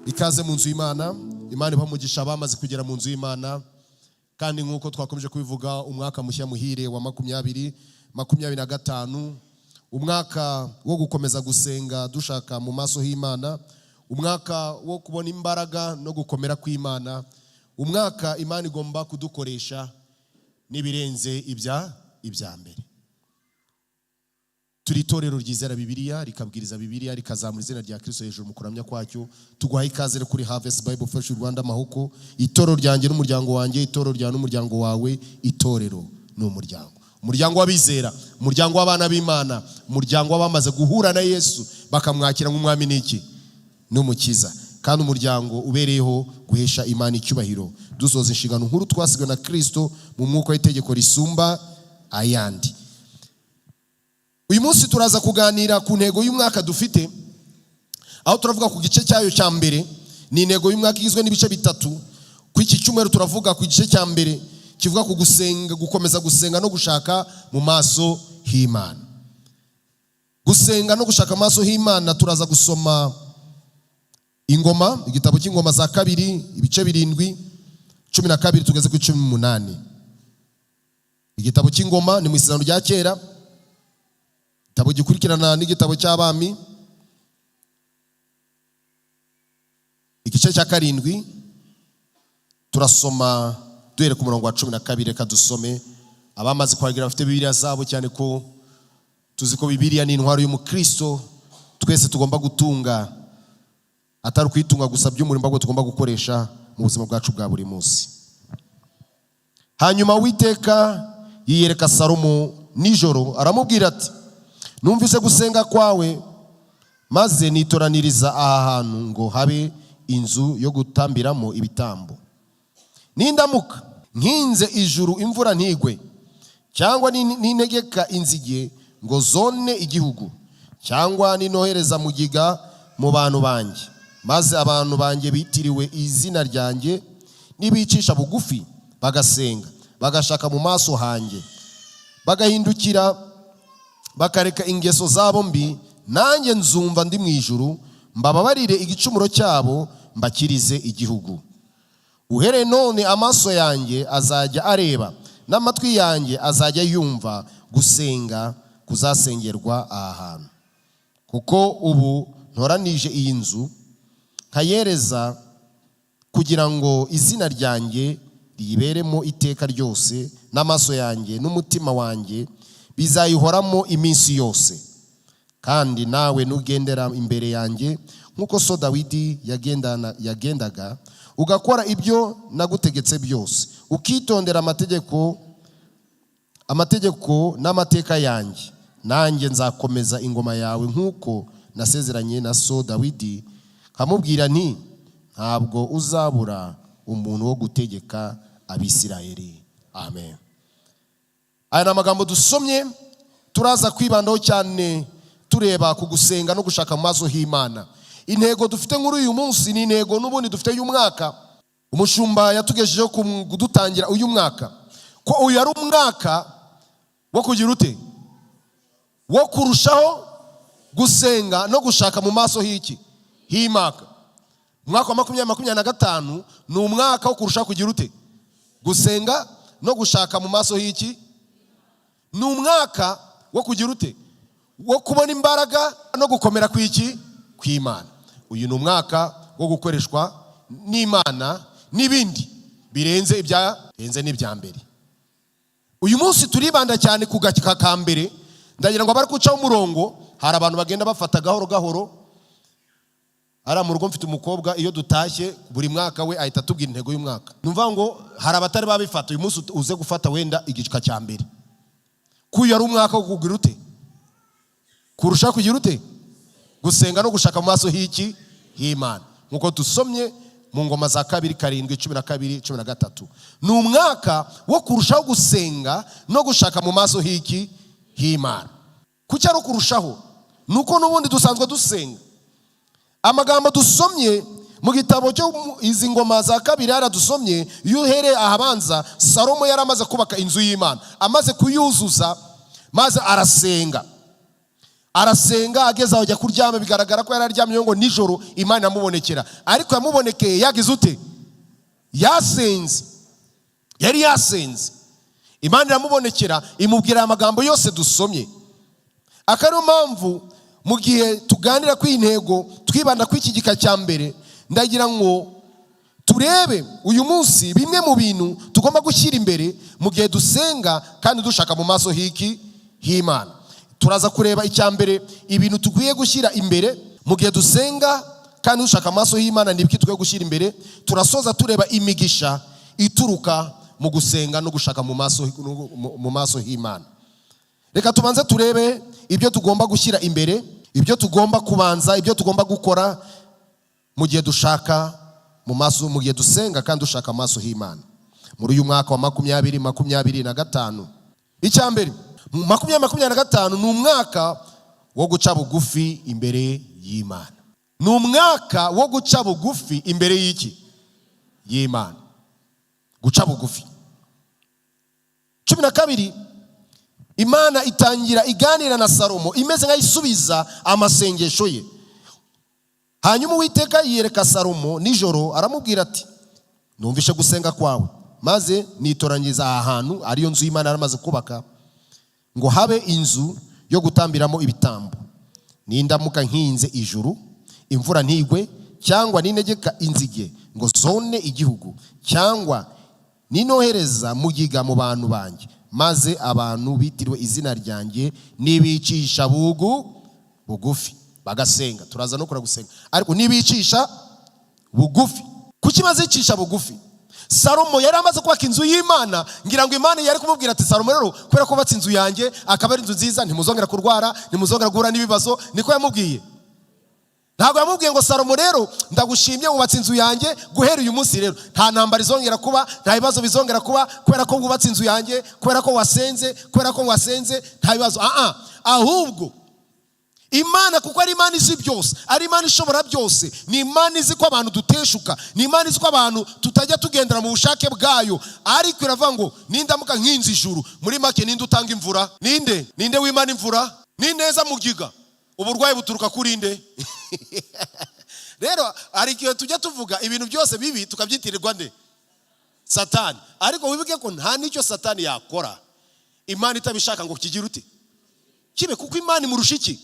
ikaze mu nzu y'Imana. Imana ibamugisha abamaze kugera mu nzu y'Imana, kandi nkuko twakomeje kubivuga, umwaka mushya muhire wa 2025, umwaka wo gukomeza gusenga dushaka mu maso y'Imana, umwaka wo kubona imbaraga no gukomera kw'Imana, umwaka Imana igomba kudukoresha nibirenze ibya mbere. Turi itorero ryizera Bibiliya, rikabwiriza Bibiliya, rikazamura izina rya Kristo hejuru mu kuramya kwacyo. Tuguhaye ikaze kuri Harvest Bible Fellowship Rwanda Mahoko. Itorero ryanjye n'umuryango wanjye, itorero rya n'umuryango wawe, itorero n'umuryango. Umuryango w'abizera, umuryango w'abana b'Imana, umuryango w'abamaze guhura na Yesu bakamwakira nk'umwami n'iki n'umukiza, kandi umuryango ubereyeho guhesha Imana icyubahiro. Dusoza inshingano nkuru twasigaye na Kristo mu mwuka w'itegeko risumba ayandi. Uyu munsi turaza kuganira ku ntego y'umwaka dufite, aho turavuga ku gice cyayo cya mbere. Ni intego y'umwaka igizwe n'ibice bitatu. Ku iki cyumweru turavuga ku gice cya mbere kivuga ku gusenga, gukomeza gusenga no gushaka mu maso y'Imana. Gusenga no gushaka amaso y'Imana, turaza gusoma Ingoma, igitabo cy'Ingoma za kabiri, ibice 7, 12 tugeze ku 18. Igitabo cy'Ingoma ni mu isezerano rya kera, igitabo gikurikirana n'igitabo cy'Abami, igice cya 7. Turasoma duhere ku murongo wa 12. Reka dusome. Abamaze kwagira bafite Bibiliya zabo, cyane ko tuzi ko Bibiliya ni intwaro y'umukristo twese tugomba gutunga, atari kwitunga gusa by'umurimo ahubwo tugomba gukoresha mu buzima bwacu bwa buri munsi. Hanyuma Uwiteka yiyereka Salomo nijoro, aramubwira ati, numvise gusenga kwawe, maze nitoraniriza aha hantu ngo habe inzu yo gutambiramo ibitambo. Nindamuka nkinze ijuru imvura ntigwe, cyangwa nintegeka inzige ngo zone igihugu, cyangwa ninohereza mugiga mu bantu banjye, maze abantu banjye bitiriwe izina ryanjye nibicisha bugufi bagasenga, bagashaka mu maso hanjye, bagahindukira bakareka ingeso zabo mbi, nanjye nzumva ndi mu ijuru, mbababarire igicumuro cyabo, mbakirize igihugu. Uhereye none amaso yanjye azajya areba, n'amatwi yanjye azajya yumva gusenga kuzasengerwa aha hantu. Kuko ubu ntoranije iyi nzu nkayereza kugira ngo izina ryanjye riyiberemo iteka ryose, n'amaso yanjye n'umutima wanjye bizayihoramo iminsi yose. Kandi nawe nugendera imbere yanjye nk'uko so Dawidi yagendaga, ugakora ibyo nagutegetse byose, ukitondera amategeko n'amateka yanjye, nanjye nzakomeza ingoma yawe nk'uko nasezeranye na so Dawidi, nkamubwira nti, ntabwo uzabura umuntu wo gutegeka Abisirayeli. Amen. Aya ni amagambo dusomye. Turaza kwibandaho cyane tureba ku gusenga no gushaka mu maso y'Imana. Intego dufite nkuru uyu munsi ni intego n'ubundi dufite uyu mwaka. Umushumba yatugejejeho kudutangira uyu mwaka ko uyu ari umwaka wo kugira ute, wo kurushaho gusenga no gushaka mu maso y'Imana. Umwaka wa 2025 ni umwaka wo kurushaho kugira ute, gusenga no gushaka mu maso y'iki. Ni umwaka wo kugira ute, wo kubona imbaraga no gukomera kw'Imana. Uyu ni umwaka wo gukoreshwa n'Imana n'ibindi birenze n'ibya mbere. Uyu munsi turibanda cyane ku gaka ka mbere. Ndagira ngo abari kucaho umurongo, hari abantu bagenda bafata gahoro gahoro. Ara mu rugo mfite umukobwa, iyo dutashye buri mwaka we ahita tubwira intego y'umwaka. Numva ngo hari abatari babifata, uyu munsi uze gufata wenda igicika cya mbere. Kuyu ari umwaka wo kugira ute, kurusha kugira ute, gusenga no gushaka mu maso y'Imana. Nkuko dusomye mu Ngoma za 2, 7, 12, 13. Ni umwaka wo kurushaho gusenga no gushaka mu maso y'Imana. Kuki ari kurushaho? Nuko n'ubundi dusanzwe dusenga. Amagambo dusomye mu gitabo cyo izi Ngoma za 2 yaradusomye, yuhere ahabanza Salomo yaramaze kubaka inzu y'Imana, amaze kuyuzuza, maze arasenga. arasenga, ageze aho ajya kuryama, bigaragara ko yari aryamye ngo nijoro Imana yamubonekera. Ariko yamubonekeye yagize ute? Yasenze. Yari yasenze. Imana iramubonekera imubwira amagambo yose dusomye. Akariyo mpamvu mu gihe tuganira ku intego twibanda ku iki gika cya mbere, ndagira ngo turebe uyu munsi bimwe mu bintu tugomba gushyira imbere mu gihe dusenga kandi dushaka mu maso h'Imana. Turaza kureba icya mbere ibintu tukwiye gushyira imbere mu gihe dusenga kandi dushaka amaso h'Imana. Nibiki tukwiye gushyira imbere. Turasoza tureba imigisha ituruka mu gusenga no gushaka mu maso h'Imana. Reka tubanze turebe ibyo tugomba gushyira imbere, ibyo tugomba kubanza, ibyo tugomba gukora mu gihe dushaka mu gihe dusenga kandi dushaka amaso h'Imana. Muri uyu mwaka wa 2025, icya mbere 2025 ni umwaka wo guca bugufi imbere y'Imana. Ni umwaka wo guca bugufi imbere y'iki? Y'Imana. Guca bugufi. 12 Imana itangira iganira na Salomo imeze nk'ayisubiza amasengesho ye. Hanyuma Uwiteka yiyereka Salomo nijoro aramubwira ati, numvishe gusenga kwawe, maze nitoranyiza aha hantu ariyo nzu y'Imana yaramaze kubaka, ngo habe inzu yo gutambiramo ibitambo. Nindamuka nkinze ijuru, imvura ntigwe, cyangwa ninegeka inzige ngo zone igihugu, cyangwa ninohereza mugiga mu bantu banjye, maze abantu bitiriwe izina ryanjye nibicisha bugufi bagasenga. Turaza no kura gusenga, ariko nibicisha bugufi. Kuki maze icisha bugufi? Salomo yari amaze kubaka inzu y'Imana, ngira ngo Imana yari kumubwira ati, Salomo rero kubera ko batse inzu yanjye akaba ari inzu nziza, ntimuzongera kurwara, ntimuzongera guhura n'ibibazo. Niko yamubwiye. Ntabwo yamubwiye ngo Salomo rero ndagushimye wubatse inzu yanjye, guhera uyu munsi rero nta ntambara izongera kuba, nta bibazo bizongera kuba, kubera ko wubatse inzu yanjye, kubera ko wasenze nta bibazo. Ahubwo Imana, kuko ari Imana izi byose, ari Imana ishobora byose, ni Imana izi ko abantu duteshuka, ni Imana izi ko abantu tutajya tugendera mu bushake bwayo. Ariko iravuga ngo nindamuka nkinze ijuru. Muri make ninde utanga imvura? Ninde w'Imana imvura? Ni neza mugiga. Uburwayi buturuka kuri nde? Rero ari igihe tujya tuvuga ibintu byose bibi tukabyitirirwa nde? Satani. Ariko wibuke ko nta nicyo Satani yakora Imana itabishaka ngo kigira ute kibe, kuko Imana imurusha iki?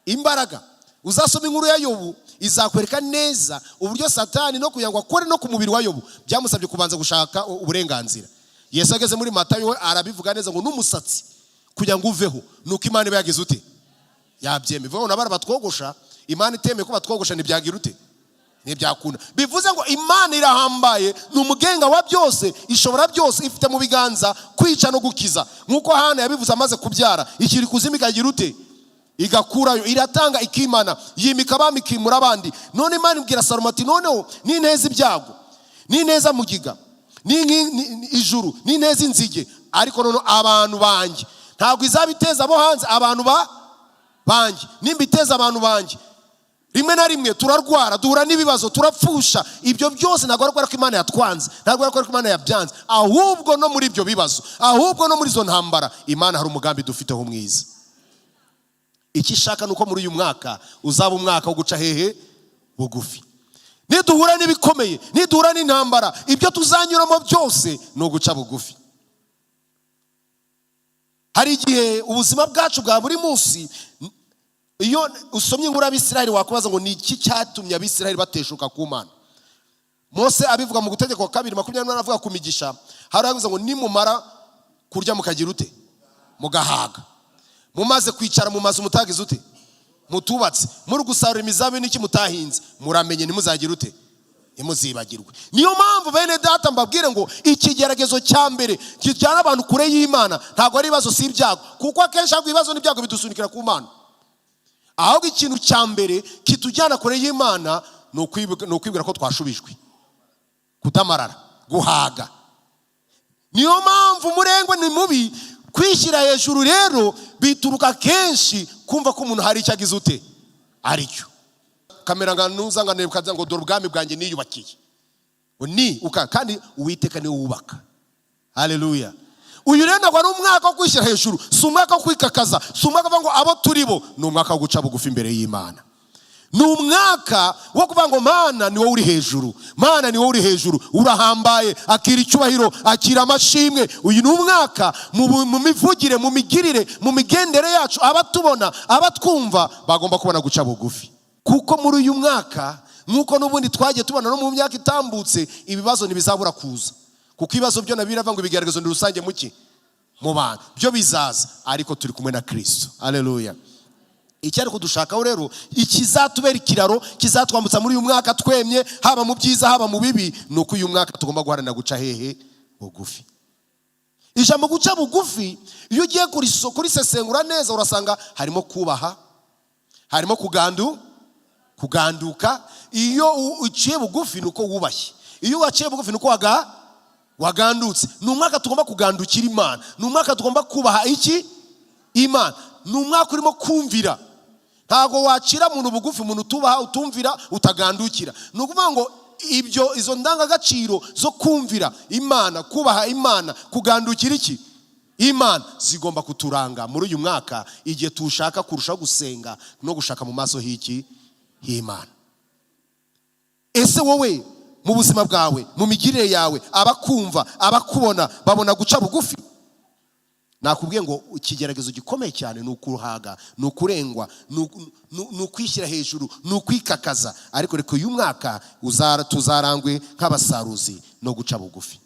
Imbaraga. Uzasoma inkuru ya Yobu izakwereka neza uburyo Satani no kugira ngo akore no ku mubiri wa Yobu byamusabye kubanza gushaka uburenganzira. Yesu ageze muri Matayo we arabivuga neza ngo n'umusatsi kugira ngo uveho nuko Imana iba yagize ute? Yabyeme. Vuga ngo nabara batwogosha, Imana itemeye ko batwogosha ntibyagira ute? Ntibyakunda. Bivuze ngo Imana irahambaye, ni umugenga wa byose, ishobora byose, ifite mu biganza kwica no gukiza. Nkuko Hana yabivuze amaze kubyara, ikiri kuzima ikagira ute? Igakurayo, iratanga ikimana, yimika abami ikimura abandi. None Imana ibwira Salomo ati, noneho nineza ibyago, nineza mugiga, ijuru, nineza inzige, ariko noneho abantu banjye ntabwo izabiteza abo hanze, abantu banjye nimbiteza abantu banjye. Rimwe na rimwe turarwara, duhura n'ibibazo, turapfusha. Ibyo byose ntabwo ari ko Imana yatwanze, ntabwo ari ko Imana yabyanze, ahubwo no muri ibyo bibazo, ahubwo no muri zo ntambara Imana hari umugambi dufiteho mwiza. Iki shaka nuko muri uyu mwaka uzaba umwaka wo guca hehe? Bugufi. Niduhura n'ibikomeye, niduhura n'intambara, ibyo tuzanyuramo byose no guca bugufi. Hari igihe ubuzima bwacu bwa buri munsi, iyo usomye inkuru y'Abisirayeli wakubaza ngo ni iki cyatumye Abisirayeli bateshuka ku Mana. Mose abivuga mu Gutegeko 2:28 avuga ku migisha, haravuze ngo nimumara kurya mukagira ute? Mugahaga. Mumaze kwicara mu mazu mutagize ute? Mutubatse. Muri gusarura imizabibu n'iki mutahinze, muramenye ntimuzagira ute? Ntimuzibagirwe. Niyo mpamvu bene data mbabwire ngo ikigeragezo cya mbere kijyana abantu kure y'Imana ntabwo ari ibibazo, si ibyago, kuko akenshi ahubwo ibibazo n'ibyago bidusunikira ku Mana. Ahubwo ikintu cya mbere kitujyana kure y'Imana ni ukwibwira ko twashubijwe, kudamarara, guhaga. Niyo mpamvu umurengwe ni mubi. Kwishyira hejuru rero bituruka kenshi kumva ko umuntu hari icyo agize ute? Aricyo. Kamera nganuzanganire ukaza ngo dore ubwami bwanjye niyubakiye. Kandi Uwiteka ni wubaka. Haleluya. uyu rero ntabwo ari umwaka wo kwishyira hejuru, si umwaka wo kwikakaza, si umwaka uvuga ngo abo turi bo, ni umwaka wo guca bugufi imbere y'Imana. Ni umwaka wo kuvuga ngo Mana ni wowe uri hejuru, Mana ni wowe uri hejuru, urahambaye, akira icyubahiro, akira amashimwe. Uyu ni umwaka mu mivugire, mu migirire, mu migendere yacu, abatubona, abatwumva bagomba kubona guca bugufi. Kuko muri uyu mwaka, nkuko n'ubundi twagiye tubona no mu myaka itambutse, ibibazo ntibizabura kuza. Kuko ibibazo byo nabiravuga ngo ibigaragazo ndi rusange muki mu bantu byo bizaza, ariko turi kumwe na Kristo. Haleluya. Icyari kudushakaho rero, ikizatubera ikiraro kizatwambutsa muri uyu mwaka twemye, haba mu byiza haba mu bibi, nuko uyu mwaka tugomba guharanira guca hehe bugufi. Ijambo guca bugufi, iyo ugiye kurisesengura neza, urasanga harimo kubaha, harimo kuganduka. Iyo uciye bugufi nuko wubashye, iyo waciye bugufi nuko wagandutse. Ni umwaka tugomba kugandukira Imana, ni umwaka tugomba kubaha iki Imana, ni umwaka urimo kumvira. Ntago wacira umuntu bugufi, umuntu utubaha, utumvira, utagandukira. Ni ukuvuga ngo izo ndangagaciro zo kumvira Imana, kubaha Imana, kugandukira iki Imana, zigomba kuturanga muri uyu mwaka, igihe tushaka kurushaho gusenga no gushaka mu maso h'Imana. Ese wowe mu buzima bwawe, mu migirire yawe, abakumva, abakubona babona guca bugufi? Nakubwiye ngo ikigeragezo gikomeye cyane ni ukuruhaga, ni ukurengwa, ni ukwishyira hejuru, ni ukwikakaza. Ariko reka uyu mwaka tuzarangwe nk'abasaruzi no guca bugufi.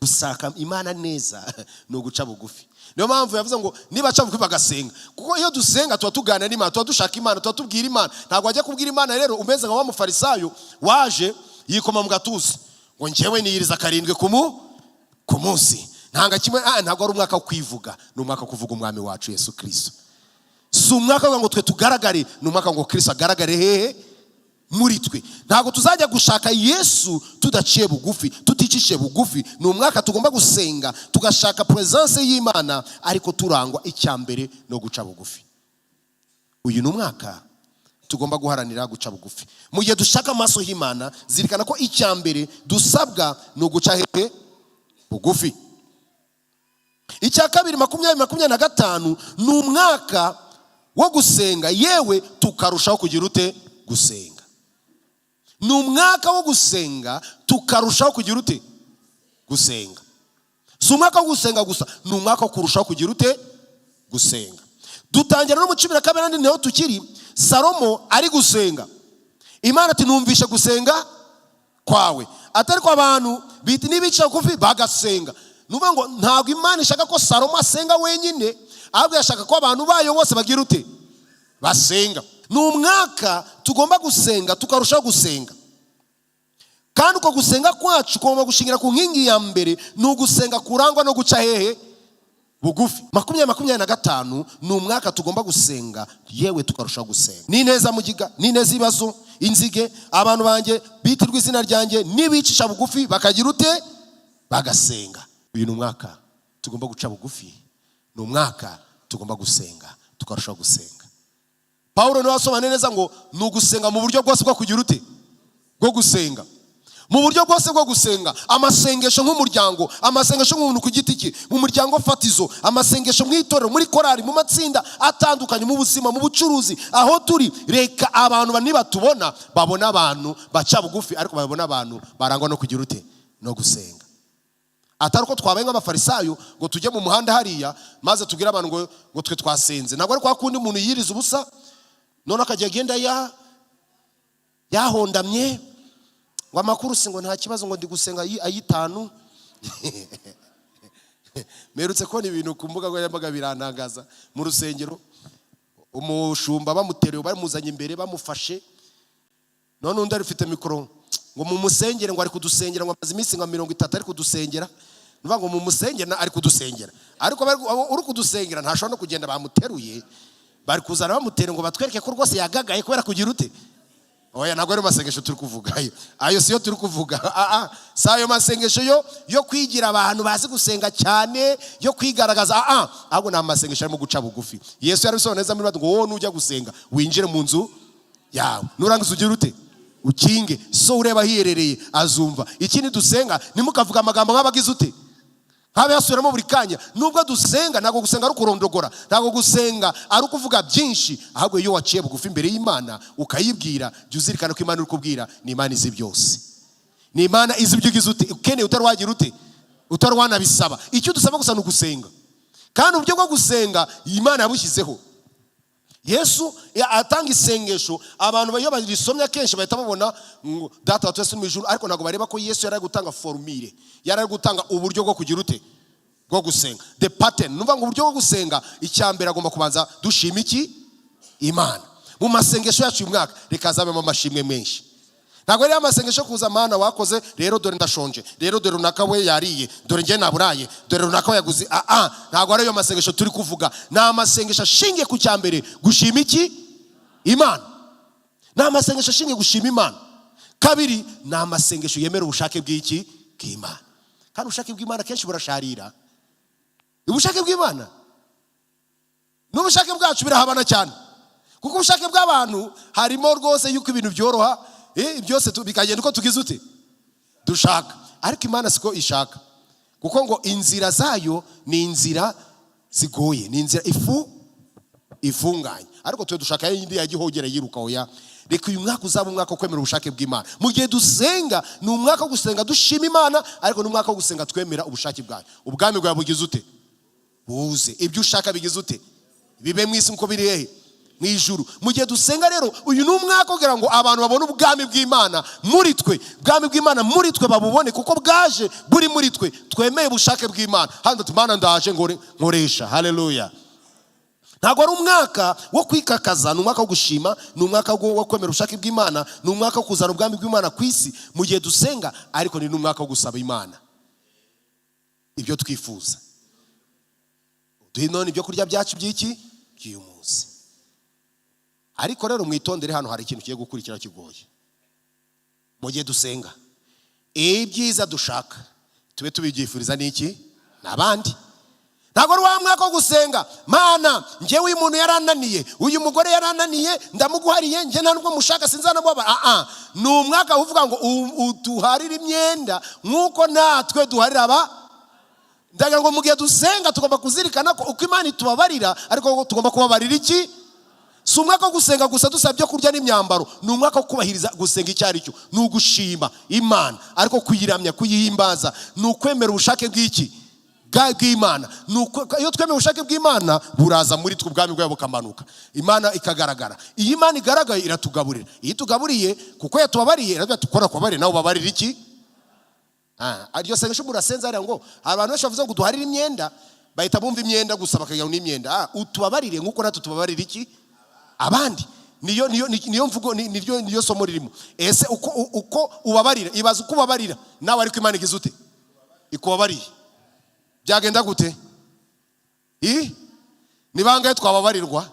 Gusaka Imana neza no guca bugufi. Niyo mpamvu yavuze ngo nibaca bugufi bagasenga. Kuko iyo dusenga tuba tuganira n'Imana, tuba dushaka Imana, tuba tubwira Imana. Ntabwo wajya kubwira Imana rero umeze nka wa mufarisayo waje yikoma mu gatuza ngo njyewe niyiriza 7 ku munsi. Ntanga kimwe, ntabwo ari umwaka wo kwivuga, ni umwaka wo kuvuga umwami wacu Yesu Kristo. Si umwaka ngo twe tugaragare, ni umwaka ngo Kristo agaragare hehe muri twe. Ntabwo tuzajya gushaka Yesu tudaciye bugufi, tuticishe bugufi. Ni umwaka tugomba gusenga, tugashaka presence y'Imana, ariko turangwa icyambere no guca bugufi. Uyu ni umwaka tugomba guharanira guca bugufi. Mu gihe dushaka amaso y'Imana, zirikana ko icyambere dusabwa no guca hehe bugufi. Icya kabiri 2025 ni umwaka wo gusenga, yewe tukarushaho kugira ute gusenga. Ni umwaka wo gusenga, tukarushaho kugira ute gusenga. Si umwaka wo gusenga gusa, ni umwaka wo kurushaho kugira ute gusenga. Dutangira no mu 12 niho tukiri, Salomo ari gusenga. Imana ati numvishe gusenga kwawe. Atari ko abantu biti nibica kufi bagasenga. Nuvuga ngo ntabwo Imana ishaka ko Salomo asenga wenyine, ahubwo yashaka ko abantu bayo bose bagira ute basenga. Ni umwaka tugomba gusenga, tukarushaho gusenga. Kandi uko gusenga kwacu kugomba gushingira ku nkingi ya mbere, ni ugusenga kurangwa no guca hehe bugufi. 2025 ni umwaka tugomba gusenga, yewe tukarushaho gusenga. Ni neza mugiga, ni neza ibibazo, inzige, abantu banjye bitirwa izina ryanjye, nibicisha bugufi bakagira ute bagasenga. Uyu ni umwaka tugomba guca bugufi, ni umwaka tugomba gusenga, tukarushaho gusenga. Paulo niwe asobanura neza ngo ni ugusenga mu buryo bwose bwo kugira ute bwo gusenga. Mu buryo bwose bwo gusenga, amasengesho nk'umuryango, amasengesho nk'umuntu ku giti cye, mu muryango fatizo, amasengesho mu itorero, muri korali, mu matsinda atandukanye, mu buzima, mu bucuruzi, aho turi. Reka abantu nibatubona babona abantu baca bugufi, ariko babona abantu barangwa no kugira ute no gusenga. Atari uko twabaye nk'abafarisayo ngo tujye mu muhanda hariya maze tubwire abantu ngo twe twasenze. Ntabwo ari kwa kundi umuntu yiriza ubusa none akajya agenda yahondamye ngo amakuru si ngo nta kibazo ngo ndi gusenga ayitanu. Merutse ko ni ibintu ku mbuga nkoranyambaga birantangaza. Mu rusengero umushumba bamuterewe bamuzanye imbere bamufashe, none undi arifite mikoro ngo mu musengere ngo ari kudusengera, ngo amaze iminsi nka 30 ari kudusengera. Nuvuga ngo mu musengere ari kudusengera, ariko uri kudusengera ntashobora no kugenda bamuteruye, bari kuzana bamutera ngo batwereke ko rwose yagagaye kubera kugira ute. Oya, ntabwo ari masengesho turi kuvuga ayo siyo turi kuvuga. Sayo masengesho yo kwigira abantu bazi gusenga cyane, yo kwigaragaza. Ahubwo na masengesho arimo guca bugufi. Yesu yarabisobanura neza muri ngo wowe nujya gusenga winjire mu nzu yawe, nurangiza ugira ute ukinge, so ureba hiherereye azumva. Ikindi dusenga nimukavuga amagambo nk'abagize ute habe yasubiramo buri kanya. Nubwo dusenga, ntabwo gusenga ari ukurondogora, ntabwo gusenga ari ukuvuga byinshi, ahubwo iyo waciye bugufi imbere y'Imana ukayibwira, jya uzirikana ko Imana uri kubwira ni Imana izi byose. Ni Imana izi ibyo ugize ute, ukeneye utari wagira ute, utari wanabisaba. Icyo dusaba gusa ni ugusenga, kandi uburyo bwo gusenga Imana yabushyizeho. Yesu atanga isengesho, abantu iyo barisomye kenshi bahita babona data wa twese mu ijuru, ariko ntabwo bareba ko Yesu yari gutanga formule, yari gutanga uburyo bwo kugira ute, bwo gusenga, the pattern. Numva ngo uburyo bwo gusenga, icyambere agomba kubanza dushima iki, Imana. Mu masengesho yacu uyu mwaka reka azabemo amashimwe menshi. Ntabwo ari amasengesho kuza Mana wakoze, rero dore ndashonje, rero dore runaka we yariye, dore njye naburaye, dore runaka yaguze. Ntabwo ari ayo masengesho turi kuvuga. Ni amasengesho ashingiye ku cyambere, gushima iki, Imana. Ni amasengesho ashingiye gushima Imana. Kabiri, ni amasengesho yemera ubushake bw'iki, bw'Imana. Kandi ubushake bw'Imana kenshi burasharira. Ubushake bw'Imana n'ubushake bwacu birahabana cyane, kuko ubushake bw'abantu harimo rwose yuko ibintu byoroha, byose bikagenda uko tugize ute, dushaka. Ariko Imana siko ishaka, kuko ngo inzira zayo ni inzira zigoye, ni inzira ifunganye. Ariko twe dushaka yindi yagihogera yiruka. Oya, reka uyu mwaka uzaba umwaka wo kwemera ubushake bw'Imana. Mu gihe dusenga, ni umwaka wo gusenga dushima Imana, ariko ni umwaka wo gusenga twemera ubushake bwayo. Ubwami bwawe bugize ute, buze. Ibyo ushaka bigize ute, bibe mu isi nko biri hehe, mu ijuru. Mu gihe dusenga rero, uyu ni umwaka kugira ngo abantu babone ubwami bw'Imana muri twe, ubwami bw'Imana muri twe babubone, kuko bwaje buri muri twe. Twemeye ubushake bw'Imana, hano Imana ndaje nkoresha. Haleluya. Ntabwo ari umwaka wo kwikakaza, ni umwaka wo gushima, ni umwaka wo kwemera ubushake bw'Imana, ni umwaka wo kuzana ubwami bw'Imana ku isi mu gihe dusenga, ariko ni n'umwaka wo gusaba Imana ibyo twifuza. Duhe none ibyo kurya byacu by'iki, by'uyu munsi. Ariko rero mwitondere, hano hari ikintu kigiye gukurikira kigoye. Mu gihe dusenga, ibyiza dushaka tube tubibyifuriza n'iki, n'abandi. Ntabwo ari wa mwaka wo gusenga, Mana njyewe uyu muntu yarananiye, uyu mugore yarananiye, ndamuguhariye, njye nta nubwo mushaka sinzanamubabara. Ni umwaka uvuga ngo utuharire imyenda nk'uko natwe duharira ndagira ngo mu gihe dusenga tugomba kuzirikana ko uko Imana itubabarira, ariko tugomba kubabarira iki. Si umwaka wo gusenga gusa dusaba ibyo kurya n'imyambaro, ni umwaka wo kubahiriza. Gusenga icyo ari cyo ni ugushima Imana, ariko kuyiramya, kuyihimbaza, ni ukwemera ubushake bw'iki, bw'Imana. Iyo twemera ubushake bw'Imana buraza muri twe, ubwami bwayo bukamanuka, Imana ikagaragara. Iyo Imana igaragaye iratugaburira. Iyo itugaburiye kuko yatubabariye, iratubwira tukora kubabarira nawe ubabarira iki. Aryo sengesho murasenza ari ngo abantu benshi bavuze ngo duharire imyenda, bahita bumva imyenda gusa bakagira n'imyenda. Utubabarire nk'uko natwe tubabarira iki, abandi. Niyo mvugo, niyo somo ririmo. Ese uko ubabarira, ibaza uko ubabarira nawe, ariko Imana igize ute, ikubabariye, byagenda gute? Ni bangahe twababarirwa?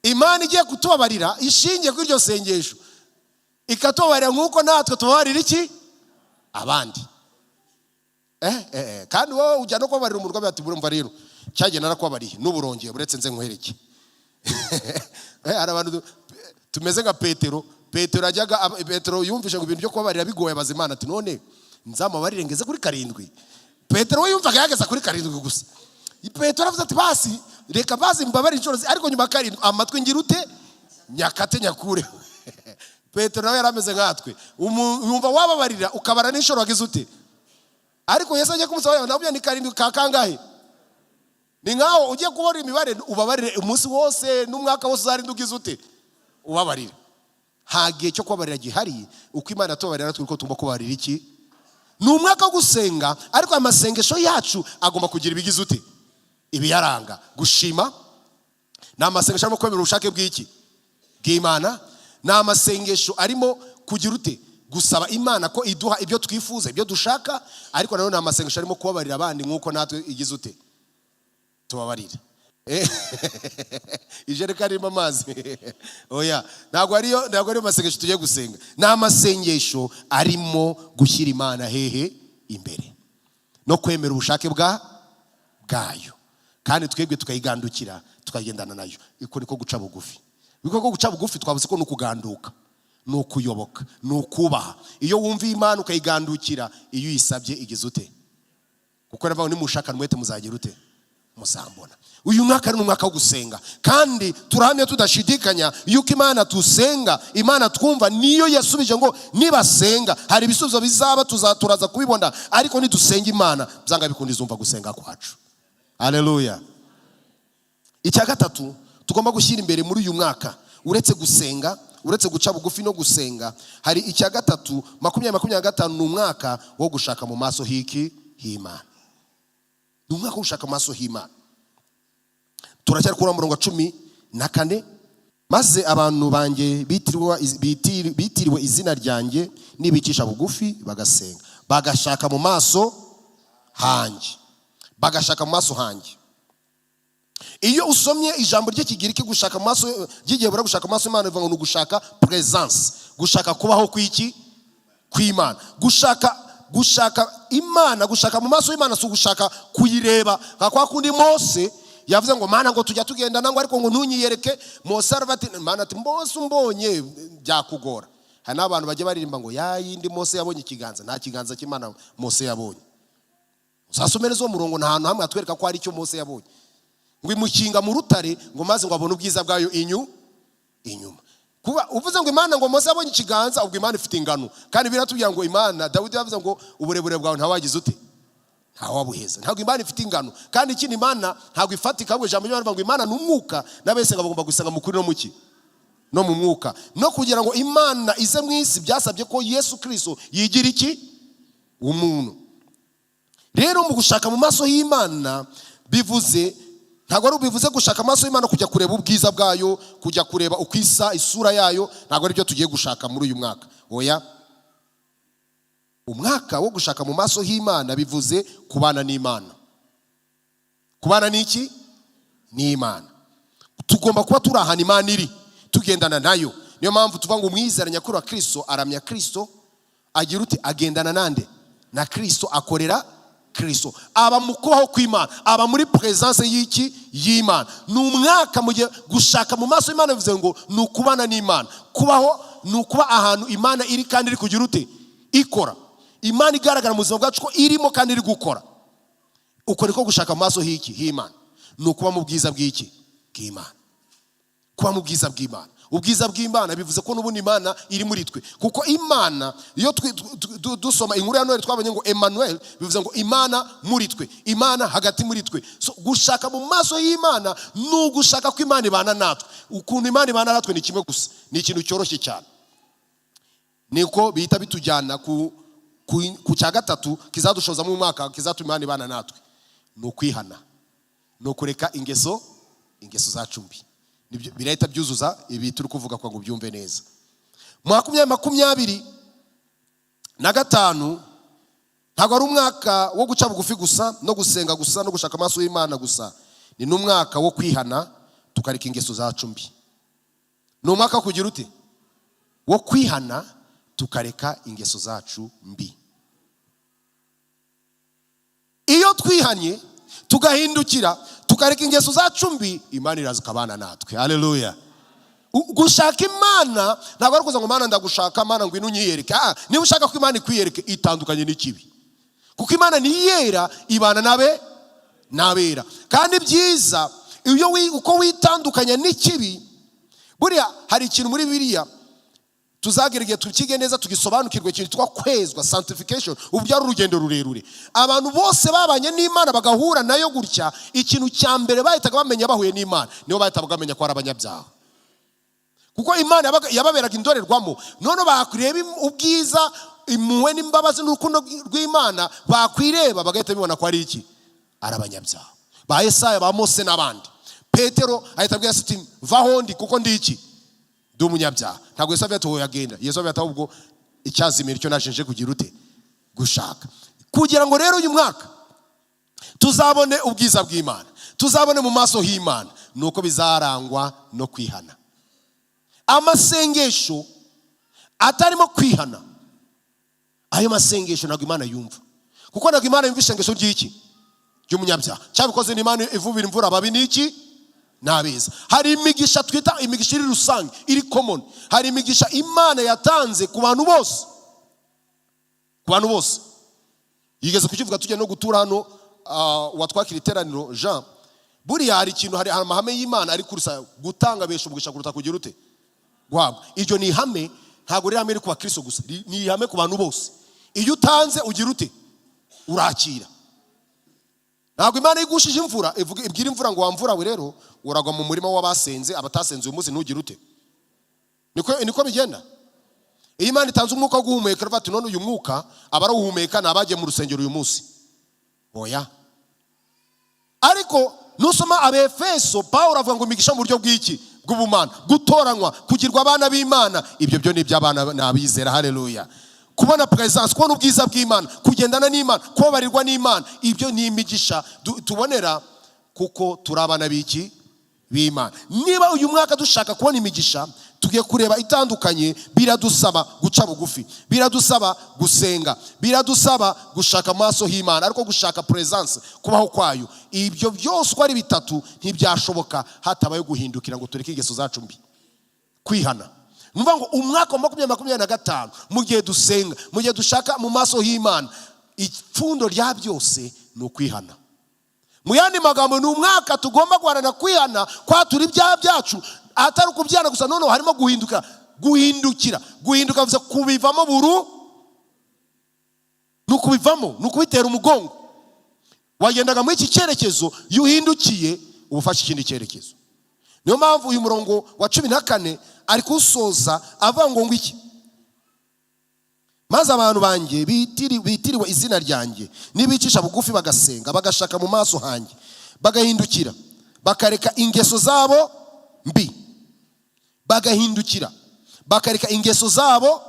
Imana igiye kutubabarira ishingiye kuri iryo sengesho, ikatubabarira nk'uko natwe tubabarira iki, abandi. Kandi wowe ujya no kubabarira umurwayi ati burumva rero cyagenda narakubabariye n'uburongeye buretse nze nkwereke. Hari abantu tumeze nka Petero yumvishe ngo ibintu byo kubabarira bigoye, abaza Imana ati none nzamubabarire ngeze kuri 7. Petero we yumvaga yageze kuri 7 gusa. Petero avuze ati basi reka basi mbabarire inshuro, ariko nyuma 7 amatwi ngira ute, nyakate nyakure. Petero nawe yarameze nkatwe, yumva wababarira ukabara n'inshuro wagize ute. Ariko Yesu agiye kumusaba, nabyo ni 7 kakangahe. Ni nkaho ugiye kubona imibare, ubabarire umunsi wose n'umwaka wose uzarinda ugize ute, ubabarire. Hagiye cyo kubabarira gihari, uko Imana atubabarira natwe uko tugomba kubabarira iki. Ni umwaka wo gusenga, ariko amasengesho yacu agomba kugira ibigize ute, ibiyaranga. Gushima ni amasengesho arimo kwemera ubushake bw'iki, bw'Imana. Ni amasengesho arimo kugira ute, gusaba Imana ko iduha ibyo twifuza, ibyo dushaka, ariko nanone ni amasengesho arimo kubabarira abandi nk'uko natwe igize ute, tubabarira. Ijerekani irimo amazi. Oya, ntabwo ariyo masengesho tugiye gusenga. Ni amasengesho arimo gushyira Imana hehe imbere, no kwemera ubushake bwayo, kandi twebwe tukayigandukira, tukagendana nayo. Iko niko guca bugufi. Biko ko guca bugufi twavuze ko nukuganduka, nukuyoboka, nukubaha. Iyo wumva Imana ukayigandukira, iyo uyisabye igize ute, kuko aravuga nimushaka mwete muzagira ute muzambona. Uyu mwaka ni umwaka wo gusenga, kandi turahamya tudashidikanya yuko Imana tusenga, Imana twumva niyo yasubije ngo nibasenga hari ibisubizo bizaba, turaza kubibona, ariko nidusenga Imana byanga bikundi izumva gusenga kwacu. Haleluya. Icya gatatu tugomba gushyira imbere muri uyu mwaka, uretse gusenga, uretse guca bugufi no gusenga, hari icya gatatu 2025 ni umwaka wo gushaka mu maso h'Imana. Ni umwaka wo gushaka mu maso h'Imana. Turacyari kuri murongo 14, maze abantu banjye bitiriwe izina ryanjye nibicisha bugufi bagasenga, bagashaka mu maso hanjye, bagashaka mu maso hanjye. Iyo usomye ijambo ry'ikigiriki gushaka mu maso, gigiye bura gushaka mu maso Imana bivuga ngo gushaka presence, gushaka kubaho kw'iki kw'Imana, gushaka Imana, gushaka mu maso y'Imana, so gushaka kuyireba. Kwa kundi Mose yavuze ngo Mana ngo tujya tugendana ngo ariko ngo ntunyiyereke. Mose arabati Mana ati Mose umbonye byakugora. Hari n'abantu bajye baririmba ngo yindi Mose yabonye ikiganza, nta kiganza cy'Imana Mose yabonye. Usasomereza uwo murongo nta hantu hamwe atwereka ko ari cyo Mose yabonye. Ngo imukinga mu rutare ngo maze ngo abone ubwiza bwayo inyuma. Kuba uvuze ngo Imana ngo Mose yabonye ikiganza, ubwo Imana ifite ingano, kandi biratubwira ngo Imana, Dawidi yavuze ngo uburebure bwawe ntawagize ute, ntawabuheza. Ntabwo Imana ifite ingano, kandi ikindi Imana ntabwo ifatika. Ahubwo ijambo ry'Imana rivuga ngo Imana n'umwuka, n'abesenga bagomba gusenga mu kuri no muki no mu mwuka. No kugira ngo Imana ize mu isi byasabye ko Yesu Kristo yigira iki umuntu. Rero mu gushaka mu maso y'Imana bivuze, ntabwo ari bivuze gushaka amaso y'Imana kujya kureba ubwiza bwayo, kujya kureba uko isa isura yayo, ntabwo ari byo tugiye gushaka muri uyu mwaka. Oya, umwaka wo gushaka mu maso y'Imana bivuze kubana n'Imana. Kubana n'iki? N'Imana. Tugomba kuba turi ahantu Imana iri, tugendana nayo. Niyo mpamvu tuvuga ngo umwizera nyakuri wa Kristo aramya Kristo, agira ute, agendana nande na Kristo, akorera Kristo, aba mu kubaho kw'Imana, aba muri presence y'Imana. Ni umwaka mu gihe gushaka mu maso y'Imana bivuze ngo ni ukubana n'Imana. Kubaho ni ukuba ahantu Imana iri kandi iri kugira ute, ikora. Imana igaragara mu buzima bwacu ko irimo kandi iri gukora. Uko niko gushaka mu maso h'Imana, ni ukuba mu bwiza bw'Imana. Kuba mu bwiza bw'Imana. Ubwiza bw'Imana bivuze ko n'ubundi Imana iri muri twe, kuko Imana iyo dusoma inkuru ya Noel twabonye ngo Emmanuel, bivuze ngo Imana muri twe, Imana hagati muri twe. So gushaka mu maso y'Imana ni ugushaka ko Imana ibana natwe. Ukuntu Imana ibana natwe ni kimwe gusa, ni ikintu cyoroshye cyane. Niko bihita bitujyana ku cya gatatu kizadushoza mu mwaka, kizatuma Imana ibana natwe. Ni ukwihana, ni ukureka ingeso zacu mbi. Nibyo birahita byuzuza ibi turi kuvuga kwa ngo byumve neza. 2025 ntabwo ari umwaka wo guca bugufi gusa no gusenga gusa no gushaka amaso y'Imana gusa, ni n'umwaka wo kwihana tukareka ingeso zacu mbi. Ni umwaka wo kugira ute, wo kwihana tukareka ingeso zacu mbi. Iyo twihanye tugahindukira tukareka ingeso zacu mbi, Imana iraza kabana natwe. Haleluya. Gushaka Imana ntabwo ari kuza ngo Mana ndagushaka, Mana ngo inunyiyereke. Niba ushaka ko Imana ikwiyereke, itandukanye n'ikibi, kuko Imana ni yera, ibana n'abera. Kandi byiza iyo uko witandukanya n'ikibi. Buriya hari ikintu muri Bibiliya tuzagira igihe tukige neza tugisobanukirwe, ikintu twa kwezwa, sanctification. Ubu byari urugendo rurerure. Abantu bose babanye n'Imana bagahura nayo gutya, ikintu cya mbere bahitaga bamenya bahuye n'Imana, niyo bahitaga bamenya ko ari abanyabyaha, kuko Imana yababeraga indorerwamo. None bakureba ubwiza, impuhwe n'imbabazi n'urukundo rw'Imana, bakwireba bagahita bibona ko ari iki, ari abanyabyaha. Ba Yesaya, ba Mose n'abandi. Petero ahita abwira ati vaho ndi kuko ndi iki, ndi umunyabyaha. Ntabwo Yesu avuye atoye agenda, Yesu avuye ataho ubwo icyazimira icyo najenje kugira ute, gushaka. Kugira ngo rero uyu mwaka tuzabone ubwiza bw'Imana, tuzabone mu maso h'Imana, nuko bizarangwa no kwihana. Amasengesho atarimo kwihana, ayo masengesho ntabwo Imana yumva, kuko ntabwo Imana yumva isengesho ry'iki, ry'umunyabyaha. Cyabikoze ni Imana ivubira imvura ababi n'iki n'abeza. Hari imigisha twita imigisha iri rusange, iri common. Hari imigisha Imana yatanze ku bantu bose, Yigeze kukivuga tujya no gutura hano watwakira iteraniro Jean, buriya hari ikintu, hari amahame y'Imana ari kurusa gutanga besho umugisha kuruta kugira ute guhabwa. Iryo ni ihame, ntabwo riri ihame ku bakristo gusa, ni ihame ku bantu bose. Iyo utanze ugira ute, urakira. Ntabwo Imana igushije imvura ibwira imvura ngo wamvura we rero uragwa mu murima w'abasenze, abatasenze uyu munsi ntugira ute. Niko bigenda. Iyo Imana itanze umwuka wo guhumeka, iravuga ati none uyu mwuka abarawuhumeka nabagiye mu rusengero uyu munsi. Oya. Ariko nusoma Abefeso, Pawulo avuga ngo imigisha mu buryo bw'iki, bw'ubumana, gutoranywa, kugirwa abana b'Imana. Ibyo byo ni iby'abana n'abizera. Haleluya. Kubona presence, kubona ubwiza bw'Imana, kugendana n'Imana, kubabarirwa n'Imana, ibyo ni imigisha tubonera kuko turi abana b'iki, b'Imana. Niba uyu mwaka dushaka kubona imigisha, tugiye kureba itandukanye. Biradusaba guca bugufi, biradusaba gusenga, biradusaba gushaka amaso y'Imana, ariko gushaka presence, kubaho kwayo. Ibyo byose uko ari bitatu ntibyashoboka hatabaye guhindukira ngo tureke ingeso zacu mbi, kwihana. Numva ngo umwaka wa 2025 mu gihe dusenga, mu gihe dushaka mu maso y'Imana, ipfundo rya byose ni ukwihana. Mu yandi magambo, ni umwaka tugomba guharana kwihana, kwatura ibyaha byacu, atari ukubyana gusa. None harimo guhinduka bivuze kubivamo buru, nukubivamo, nukubitera umugongo. Wagendaga muri iki cyerekezo, iyo uhindukiye ubufasha ikindi cyerekezo. Niyo mpamvu uyu murongo wa 14 ari kusoza avuga ngo iki, maze abantu banjye bitiriwe izina ryanjye nibicisha bugufi bagasenga, bagashaka mu maso hanjye, bagahindukira, bakareka ingeso zabo mbi, bagahindukira, bakareka ingeso zabo.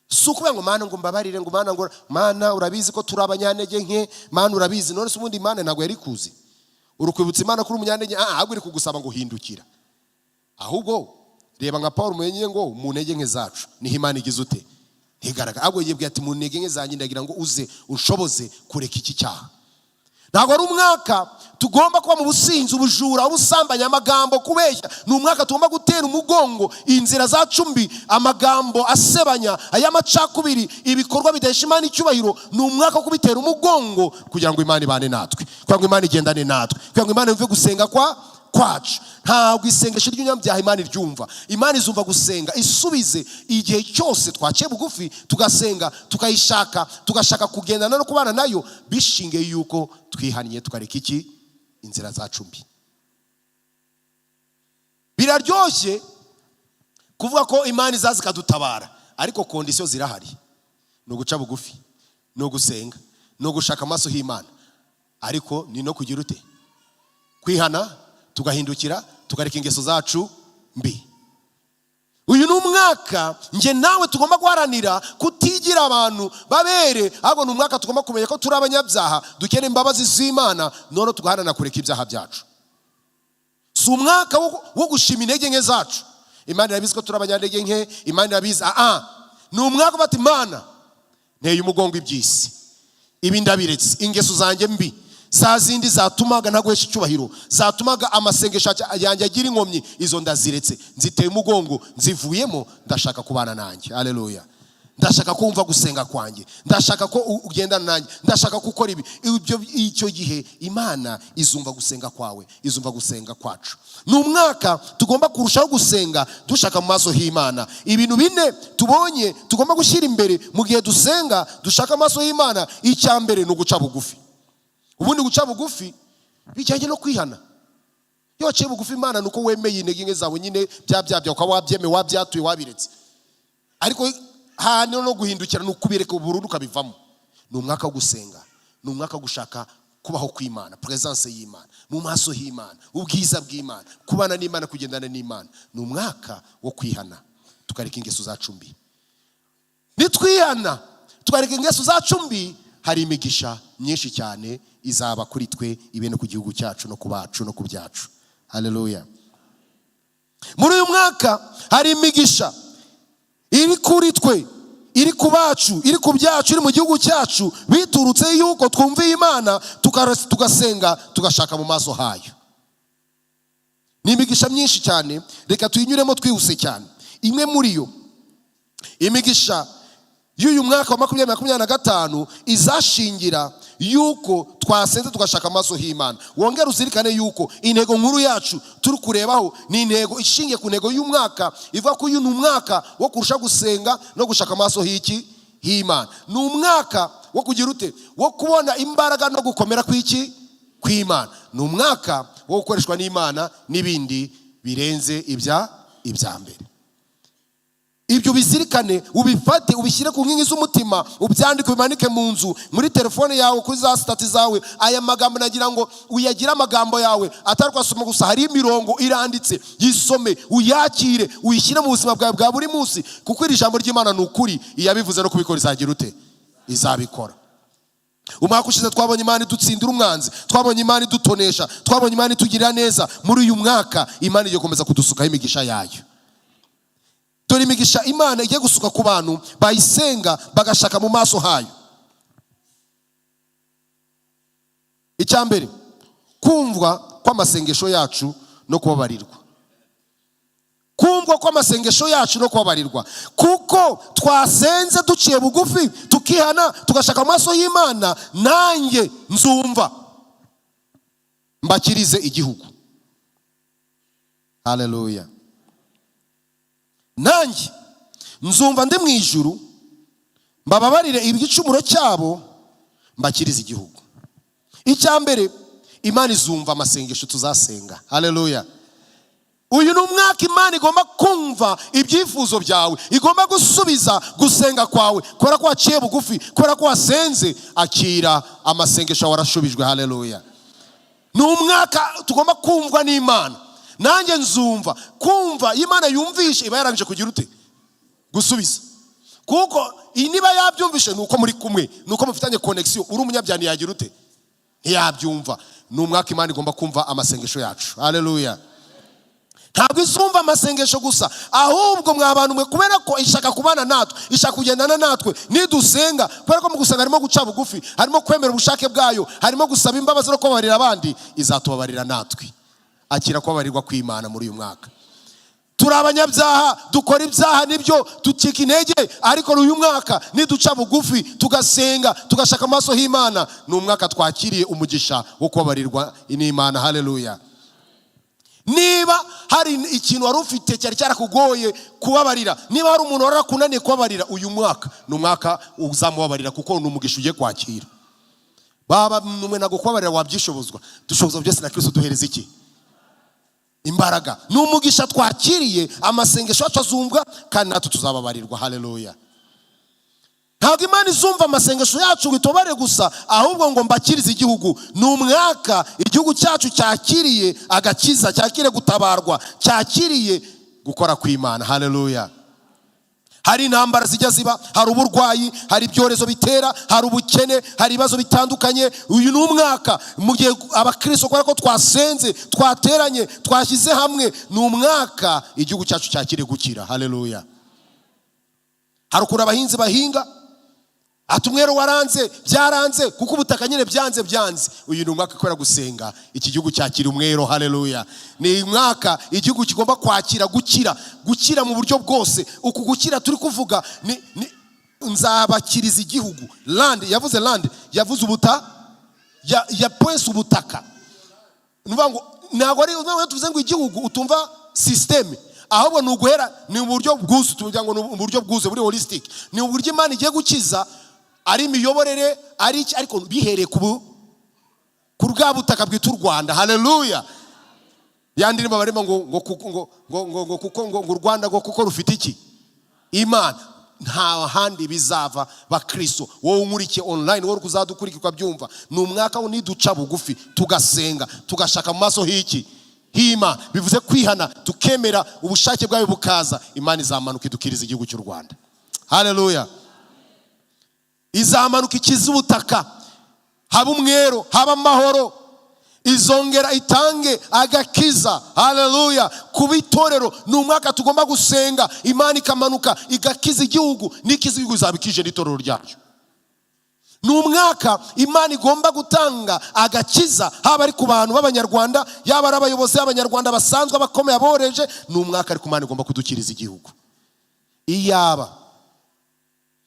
Sukuba ngo Mana ngo mbabarire, ngo Mana ngo Mana urabizi ko turi abanyantege nke, Mana urabizi. None se ubundi Mana ntabwo yari kuzi urukwibutsa Imana kuri umunyantege, ahubwo iri kugusaba ngo hindukira. Ahubwo reba nka Paulo mwenye ngo mu ntege nke zacu niho Imana igize ute, ntigaragara. Ahubwo yibwiye ati mu ntege nke zanjye ndagira ngo uze unshoboze kureka iki cyaha. Ntabwo ari umwaka tugomba kuba mu businzi, ubujura, ubusambanya, amagambo, kubeshya. Ni umwaka tugomba gutera umugongo inzira zacu mbi, amagambo asebanya, ay'amacakubiri, ibikorwa bidahesha Imana icyubahiro. Ni umwaka wo kubitera umugongo kugira ngo Imana ibane natwe, kugira ngo Imana igendane natwe, kugira ngo Imana yumve gusenga kwacu. Ntabwo isengesho ry'umunyabyaha Imana iryumva. Imana izumva gusenga isubize igihe cyose twaciye bugufi, tugasenga, tukayishaka, tugashaka kugendana no kubana nayo, bishingiye yuko twihaniye tukareka iki, inzira zacu mbi. Biraryoshye kuvuga ko Imana izaza ikadutabara, ariko kondisiyo zirahari. No guca bugufi, no gusenga, no gushaka amaso y'Imana, ariko ni no kugira ute, kwihana, tugahindukira, tukareka ingeso zacu mbi. Uyu ni umwaka nge nawe tugomba guharanira kutigira abantu babere, ahubwo ni umwaka tugomba kumenya ko turi abanyabyaha, dukeneye imbabazi z'Imana, none tugaharana kureka ibyaha byacu. Si umwaka wo gushima intege nke zacu. Imana irabizi ko turi abanyantege nke, Imana irabizi. Ni umwaka bati Imana nteye umugongo iby'isi, ibi ndabiretse, ingeso zanjye mbi, za zindi zatumaga ntagwesha icyubahiro, zatumaga amasengesho yanjye agira inkomyi, izo ndaziretse, nziteye umugongo, nzivuyemo, ndashaka kubana nanjye. Haleluya. Ndashaka kumva gusenga kwanjye, ndashaka ko ugendana nanjye, ndashaka gukora ibi. Icyo gihe Imana izumva gusenga kwawe, izumva gusenga kwacu. Ni umwaka tugomba kurushaho gusenga dushaka mu maso y'Imana. Ibintu bine tubonye tugomba gushyira imbere mu gihe dusenga dushaka amaso y'Imana. Icya mbere ni uguca bugufi. Ubundi guca bugufi bijyanye no kwihana. Iyo waciye bugufi Imana nuko wemeye intege nke zawe nyine, byabyabya ukaba wabyemeye, wabyatuye, wabiretse. Ariko hano no guhindukira no kubireka burundu ukabivamo. Ni umwaka wo gusenga, ni umwaka wo gushaka kubaho kw'Imana, presence y'Imana, mu maso y'Imana, ubwiza bw'Imana, kubana n'Imana, kugendana n'Imana. Ni umwaka wo kwihana, tukareka ingeso zacu mbi. Nitwihana tukareka ingeso zacu mbi, hari imigisha myinshi cyane izaba kuri twe, ibene ku gihugu cyacu no ku bacu no ku byacu. Haleluya. Muri uyu mwaka hari imigisha iri kuri twe, iri ku bacu, iri ku byacu, iri mu gihugu cyacu, biturutse yuko twumviye Imana, tugasenga, tugashaka mu maso hayo. Ni imigisha myinshi cyane, reka tuyinyuremo twihuse cyane. Imwe muri yo, imigisha y'uyu mwaka wa 2025 izashingira yuko twasenze tugashaka amaso h'Imana. Wongera uzirikane yuko intego nkuru yacu turi kurebaho ni intego ishingiye ku ntego y'umwaka, ivuga ko uyu ni umwaka wo kurusha gusenga no gushaka amaso h'Imana. Ni umwaka wo kugira ute, wo kubona imbaraga no gukomera kw'Imana. Ni umwaka wo gukoreshwa n'Imana n'ibindi birenze ibya mbere. Ibyo bizirikane, ubifate, ubishyire ku nkingi z'umutima, ubyandike, ubimanike mu nzu, muri telefone yawe, kuri za stati zawe. Aya magambo nagira ngo uyagira amagambo yawe atari kwasoma gusa, hari imirongo iranditse, yisome, uyakire, uyishyire mu buzima bwawe bwa buri munsi, kuko iri jambo ry'Imana ni ukuri. Iyabivuze no kubikora izagira ute? Izabikora. Umwaka ushize twabonye Imana idutsindira umwanzi, twabonye Imana idutonesha, twabonye Imana itugirira neza. Muri uyu mwaka Imana igiye gukomeza kudusukaho imigisha yayo. Dore imigisha Imana igiye gusuka ku bantu bayisenga bagashaka mu maso hayo. Icyambere, kumvwa kw'amasengesho yacu no kubabarirwa. Kumvwa kw'amasengesho yacu no kubabarirwa, kuko twasenze duciye bugufi, tukihana, tugashaka amaso y'Imana. Nanjye nzumva mbakirize igihugu. Haleluya. Nanjye nzumva ndi mu ijuru, mbababarire igicumuro cyabo, mbakirize igihugu. Icyambere, Imana izumva amasengesho tuzasenga. Haleluya. Uyu ni umwaka Imana igomba kumva ibyifuzo byawe, igomba gusubiza gusenga kwawe. Kubera ko waciye bugufi, kubera ko wasenze, akira amasengesho warashubijwe. Haleluya. Ni umwaka tugomba kumvwa n'Imana. Nanjye nzumva, kumva Imana yumvishe iba yarangije kugira ute? Gusubiza. Kuko niba yabyumvishe nuko muri kumwe, nuko mufitanye connection. Uri umunyabyaha yagira ute? Ntiyabyumva. Ni umwaka Imana igomba kumva amasengesho yacu. Haleluya. Ntabwo izumva amasengesho gusa, ahubwo mwabantu mwe, kubera ko ishaka kubana natwe, ishaka kugendana natwe nidusenga. Kubera ko mu gusenga harimo guca bugufi, harimo kwemera ubushake bwayo, harimo gusaba imbabazi no kubabarira abandi, izatubabarira natwe. Akira kubabarirwa kw'Imana muri uyu mwaka. Turi abanyabyaha, dukora ibyaha, nibyo ducika intege, ariko uyu mwaka niduca bugufi tugasenga tugashaka amaso h'Imana, ni umwaka twakiriye umugisha wo kubabarirwa n'Imana. Haleluya. Niba hari ikintu wari ufite cyari cyarakugoye kubabarira, niba hari umuntu warakunaniye kubabarira, uyu mwaka ni umwaka uzamubabarira, kuko ni umugisha ugiye kwakira. Baba numwe nago kubabarira wabyishobozwa, dushobozwa byose na Kristo duhereza iki? Imbaraga. Ni umugisha twakiriye, amasengesho yacu azumvwa kandi natwe tuzababarirwa. Haleluya. Ntabwo Imana izumva amasengesho yacu bitobare gusa, ahubwo ngo mbakirize igihugu. Ni umwaka igihugu cyacu cyakiriye agakiza, cyakiriye gutabarwa, cyakiriye gukora kw'Imana. Haleluya. Hari intambara zijya ziba, hari uburwayi, hari ibyorezo bitera, hari ubukene, hari ibibazo bitandukanye. Uyu ni umwaka mu gihe abakristo, kubera ko twasenze, twateranye, twashyize hamwe, ni umwaka igihugu cyacu cyakiriye gukira. Haleluya. Hari ukuntu abahinzi bahinga, ati umwero waranze, byaranze, kuko ubutaka nyine byanze. Uyu ni umwaka kubera gusenga iki gihugu cyakira umwero. Haleluya. Ni umwaka igihugu kigomba kwakira gukira mu buryo bwose. Uku gukira turi kuvuga ni nzabakiriza igihugu. Land, yavuze land, yavuze yaponse ubutaka. Nuvuga ntabwo ari tuvuze ngo igihugu utumva system, ahubwo ni uguhera, ni uburyo bwuzuye, tuvuga ngo ni uburyo bwuzuye, buri holistic. Ni uburyo Imana igiye gukiza, ari imiyoborere, ari iki, ariko bihereye ku rwa butaka bwita u Rwanda. Haleluya. Yandirimo barimo ngo u Rwanda ngo kuko rufite iki? Imana. Nta handi bizava bakristo. Wowe unkurikiye online, wowe kuzadukurikira ukabyumva, ni umwaka wo niduca bugufi tugasenga tugashaka mu maso h'Imana. Bivuze kwihana, tukemera ubushake bwayo bukaza, Imana izamanuka idukiriza igihugu cy'u Rwanda. Haleluya. Izamanuka ikiza ubutaka, haba umwero, haba amahoro, izongera itange agakiza. Haleluya. Ku bitorero ni umwaka tugomba gusenga, Imana ikamanuka igakiza igihugu, n'ikiza igihugu izabikije n'itorero ryacu. Ni umwaka Imana igomba gutanga agakiza, haba ari ku bantu b'Abanyarwanda, yaba ari abayobozi b'Abanyarwanda basanzwe abakomeye aboreje. Ni umwaka ariko Imana igomba kudukiriza igihugu.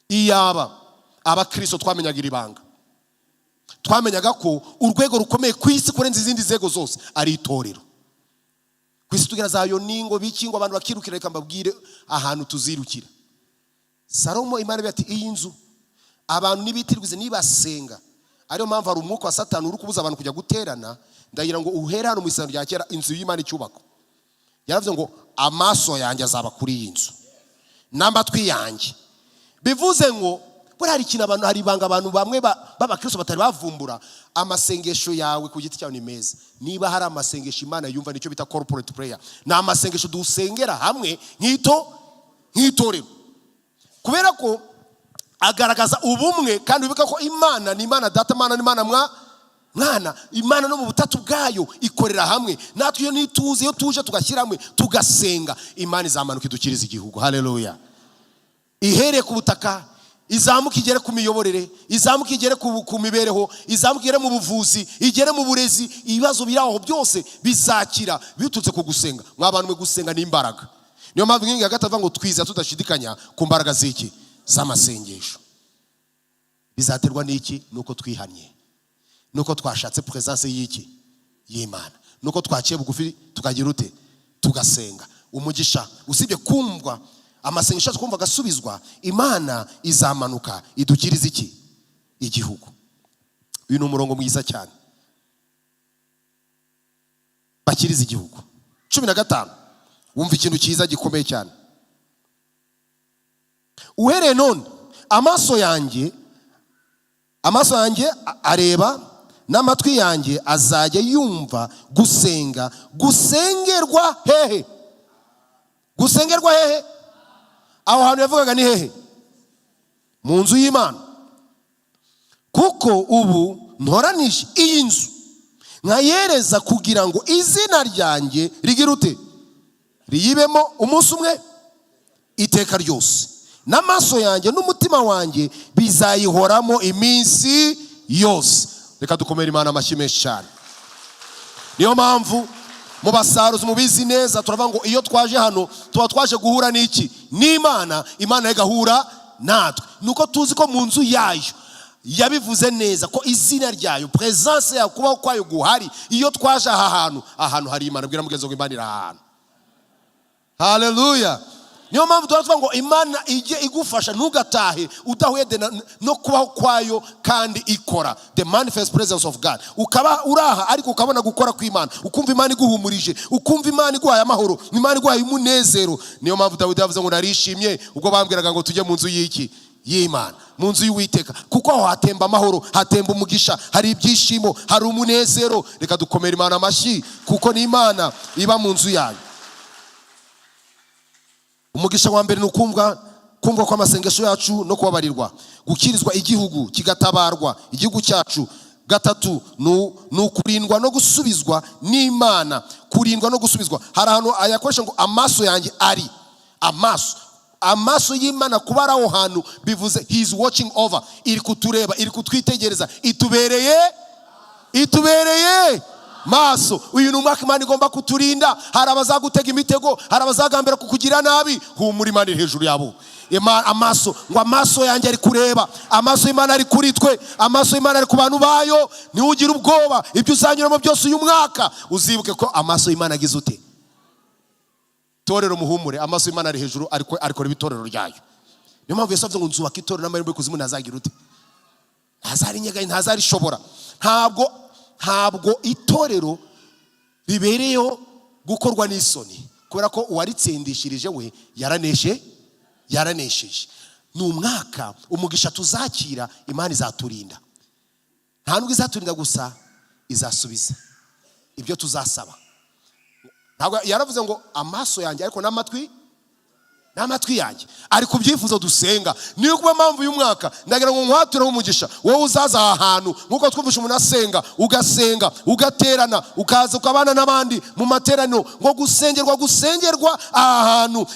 Iyaba abakristo twamenyaga iri banga, twamenyaga ko urwego rukomeye ku isi kurenza izindi nzego zose ari itorero. Ku isi tugira za yoningo bikingo abantu bakirukira, reka mbabwire ahantu tuzirukira. Salomo Imana ati iyi nzu abantu nibitirwize nibasenga, ariyo mpamvu hari umwuka wa Satani uri kubuza abantu kujya guterana. Ndagira ngo uhere hano mu isano rya kera inzu y'Imana icyubako. Yaravuze ngo amaso yanjye azaba kuri iyi nzu n'amatwi yanjye. Bivuze ngo buri hari ikintu abantu, hari ibanga abantu bamwe b'abakristo batari bavumbura. Amasengesho yawe ku giti cyawe ni meza. Niba hari amasengesho Imana yumva, nicyo bita corporate prayer. Ni amasengesho dusengera hamwe nk'itorero, kubera ko agaragaza ubumwe. Kandi wibuka ko Imana ni Imana Data, Imana ni Imana Mwana. Imana no mu butatu bwayo ikorera hamwe. Natwe iyo nituze, iyo tuje tugashyira hamwe tugasenga, Imana izamanuka idukiriza igihugu. Haleluya. Ihereye ku butaka, izamuka igere ku miyoborere, izamuka igere ku mibereho, izamuka igere mu buvuzi, igere mu burezi. Ibibazo biraho byose bizakira bitutse ku gusenga. Mwabantu mwe gusenga ni imbaraga. Niyo mpamvu ingingo ya gatatu ngo twiza tudashidikanya ku mbaraga z'iki? Z'amasengesho. Bizaterwa n'iki? Nuko twihanye, nuko twashatse presence y'iki? Y'Imana, nuko twaciye bugufi tukagira ute? Tugasenga. Umugisha usibye kumvwa, amasengesho twumva gasubizwa, Imana izamanuka idukiriza iki? Igihugu. Uyu ni umurongo mwiza cyane. Bakiriza igihugu. 15 wumva ikintu cyiza gikomeye cyane. Uhereye none amaso yanjye areba n'amatwi yanjye azajya yumva gusenga gusengerwa hehe? Gusengerwa hehe? Aho hantu yavugaga ni hehe? Mu nzu y'Imana. Kuko ubu ntoranije iyi nzu nkayereza kugira ngo izina ryanjye rigira ute? Riyibemo umunsi umwe iteka ryose. N'amaso yanjye n'umutima wanjye bizayihoramo iminsi yose. Reka dukomere Imana amashyi menshi cyane. Niyo mpamvu mu basaruzi mubizi neza turavuga ngo iyo twaje hano tuba twaje guhura n'iki? N'Imana. Imana igahura natwe. Nuko tuzi ko mu nzu yayo yabivuze neza ko izina ryayo, presence yayo, kubaho kwayo guhari. Iyo twaje aha hantu hari Imana. Bwira mugenzi ngo Imana iri aha hantu. Haleluya. Niyo mpamvu tuvuga ngo Imana ije igufasha ntugatahe udahuye no kubaho kwayo kandi ikora. The manifest presence of God. Ukaba uraha ariko ukabona gukora kw'Imana, ukumva Imana iguhumurije, ukumva Imana iguhaye amahoro, Imana iguhaye umunezero. Niyo mpamvu Dawidi yavuze ngo narishimye ubwo bambwiraga ngo tujye mu nzu y'iki? Y'Imana, mu nzu y'Uwiteka. Kuko aho hatemba amahoro, hatemba umugisha, hari ibyishimo, hari umunezero. Reka dukomere Imana amashyi kuko ni Imana iba mu nzu yayo. Umugisha wa mbere ni kumva kwa masengesho yacu no kubabarirwa, gukirizwa igihugu kigatabarwa, igihugu cyacu. Gatatu ni kurindwa no gusubizwa n'Imana. Kurindwa no gusubizwa. Hari ahantu ayakoresha ngo amaso yanjye ari. Amaso y'Imana kuba ari aho hantu bivuze he is watching over. Iri kutureba, iri kutwitegereza, itubereye maso. Uyu ni umwaka Imana igomba kuturinda. Hari abazagutega imitego, hari abazagambira kukugira nabi. Humura, Imana iri hejuru yabo. Amaso, ngo amaso yanjye ari kureba. Amaso y'Imana ari kuri twe. Amaso y'Imana ari ku bantu bayo. Ntiwugire ubwoba ibyo uzanyuramo byose uyu mwaka. Uzibuke ko amaso y'Imana agize ute? Torero muhumure, amaso y'Imana ari hejuru, ariko ibitorero ryayo. Niyo mpamvu Yesu avuze ngo nzubaka itorero n'amarembo y'ikuzimu ntazagira ute? Ntazarinyeganya, ntazarishobora. Ntabwo itorero ribereyeho gukorwa n'isoni, kubera ko uwaritsindishirije we yaranesheje. Ni umwaka umugisha tuzakira, Imana izaturinda. Nta nubwo izaturinda gusa, izasubiza ibyo tuzasaba. Ntabwo yaravuze ngo amaso yanjye ariko n'amatwi yanjye ari ku byifuzo dusenga. Niyo kuba mpamvu y'umwaka ndagira ngo nkwatire umugisha wowe uzaza aha hantu nkuko twumvisha umuntu asenga, ugasenga, ugaterana, ukaza ukabana n'abandi mu materaniro. Ngo gusengerwa aha hantu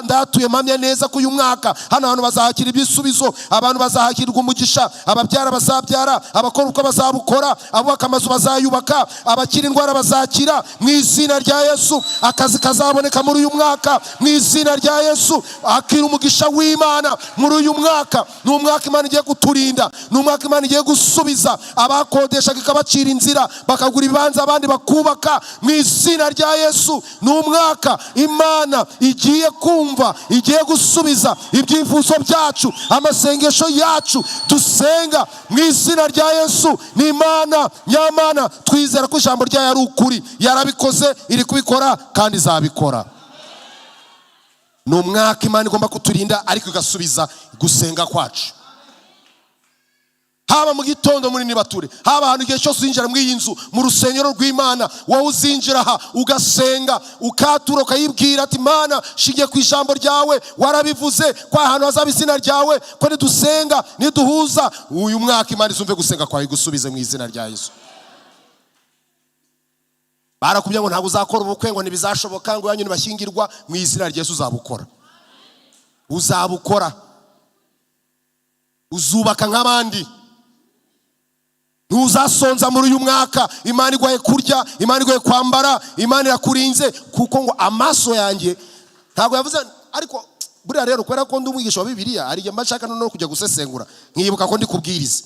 ndatuye mpamya neza ko uyu mwaka hano hantu bazahakira ibisubizo, abantu bazahakirwa umugisha, ababyara bazabyara, abakora uko bazabukora, abubaka amazu bazayubaka, abakira indwara bazakira mu izina rya Yesu. Akazi kazaboneka muri uyu mwaka mu izina rya Yesu. Yesu. Akira umugisha w'Imana muri uyu mwaka. Ni umwaka Imana igiye kuturinda, ni umwaka Imana igiye gusubiza abakodeshaga ikabacira inzira bakagura ibibanza abandi bakubaka mu izina rya Yesu. Ni umwaka Imana igiye kumva, igiye gusubiza ibyifuzo byacu, amasengesho yacu dusenga mu izina rya Yesu. Ni Imana nyamana, twizera ko ijambo ryayo ari ukuri, yarabikoze, iri kubikora kandi izabikora. Ni umwaka Imana igomba kuturinda ariko igasubiza gusenga kwacu. Haba mu gitondo muri nibature, haba ahantu igihe cyose uzinjira muri iyi nzu, mu rusengero rw'Imana, wowe uzinjira aha ugasenga, ukatura ukayibwira ati Mana, shingiye ku ijambo ryawe warabivuze ko ahantu hazaba izina ryawe, ko nidusenga niduhuza uyu mwaka Imana izumve gusenga kwawe gusubize mu izina rya Yesu. Barakubwira ngo ntabwo uzakora ubukwe ngo ntibizashoboka, ngo yanyu nibashyingirwa, mu izina rya Yesu uzabukora. Uzabukora, uzubaka nk'abandi. Ntuzasonza muri uyu mwaka. Imana igwaye kurya, Imana igwaye kwambara, Imana irakurinze, kuko ngo amaso yanjye, ntabwo yavuze ariko buriya rero kubera ko ndi umwigisha wa Bibiliya ari igihe mbashaka no kujya gusesengura nkibuka ko ndi kubwiriza.